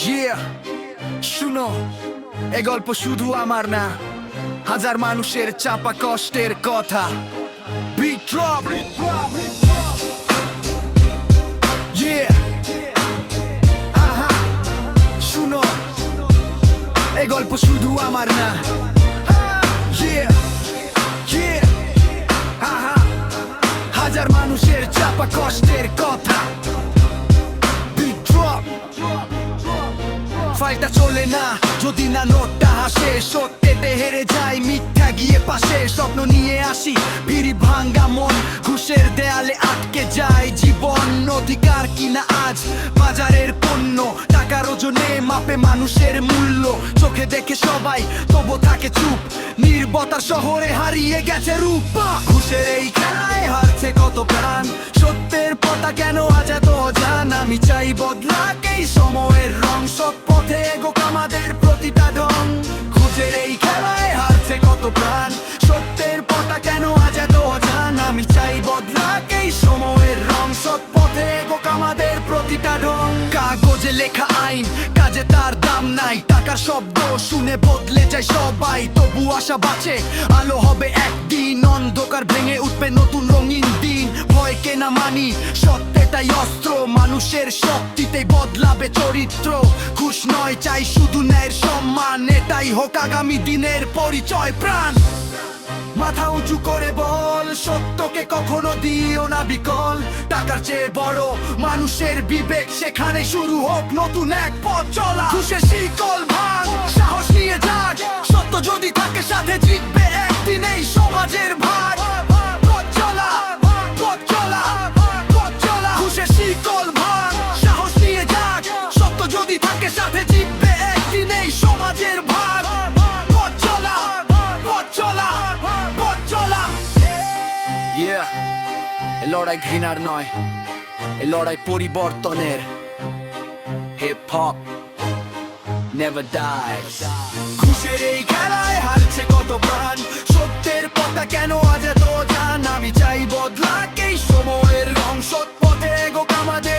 Yeah, শুনো, এ গল্প শুধু আমার না, হাজার মানুষের চাপা কষ্টের কথা। Beat drop. Yeah. শুনো, এ গল্প শুধু আমার না। Yeah, yeah. হাজার মানুষের চাপা কষ্টের কথা। Beat drop. ফাইলটা চলে না যদি না নোটটা হাসে, সত্যেতে হেরে যায়, মিথ্যা গিয়ে পাশে। স্বপ্ন নিয়ে আসি পিড়ি ভাঙ্গা মন, ঘুষের দেয়ালে আটকে যায় জীবন। অধিকার কিনা আজ বাজারের পণ্য, টাকার ওজনে মাপে মানুষের মূল্য। চোখে দেখে সবাই তবু থাকে চুপ, নির্বতার শহরে হারিয়ে গেছে রূপ। ঘুষের এই খেলায় হারছে কত প্রাণ, সত্যের পথা কেন আজ এত অজান। আমি চাই বদলাক এই সময়ের রং, সৎ পথে এগোক আমাদের প্রতিটা ঢং। ঘুষের এই খেলায় হারছে কত প্রাণ, সত্যের পথা কেন আজ এত অজান। আমি চাই বদলাক এই সময়ের রং, সৎ পথে এগোক আমাদের প্রতিটা ঢং। কাগজে লেখা আইন, কাজে তার দাম নাই, টাকার শব্দ শুনে বদলে যায় সবাই। তবু আশা বাঁচে, আলো হবে একদিন, অন্ধকার ভেঙে উঠবে নতুন রঙিন দিন। ভয়কে না মানি, সত্যেটাই অস্ত্র, মানুষের শক্তিতেই বদলাবে চরিত্র। খুশ নয়, চাই শুধু ন্যায়ের সম্মান, এটাই হোক আগামী দিনের পরিচয়। প্রাণ মাথা উঁচু করে বল, সত্যকে কখনো দিও না বিকল। টাকার চেয়ে বড় মানুষের বিবেক, সেখানে শুরু হোক নতুন এক পথ চলা। ঘুষের শিকল ভাঙ, সাহস নিয়ে যাক, সত্য যদি থাকে সাথে জিতবে একদিন এই সমাজের ভাগ। পথ চলা, পথ চলা, পথ চলা। ঘুষের শিকল ভাঙ, সাহস নিয়ে যাক, সত্য যদি থাকে সাথে জিতবে একদিন এই সমাজের ভাগ। পথ চলা, পথ চলা, পথ চলা। Yeah, এ লড়াই ঘৃণার নয়, এ লড়াই পরিবর্তনের। Hip hop never dies. ঘুষের এই খেলায় হারছে কত প্রাণ, সত্যের পথা কেন আজ এত জান। আমি চাই বদলাক এই সময়ের রং, সৎ পথে এগোক আমাদের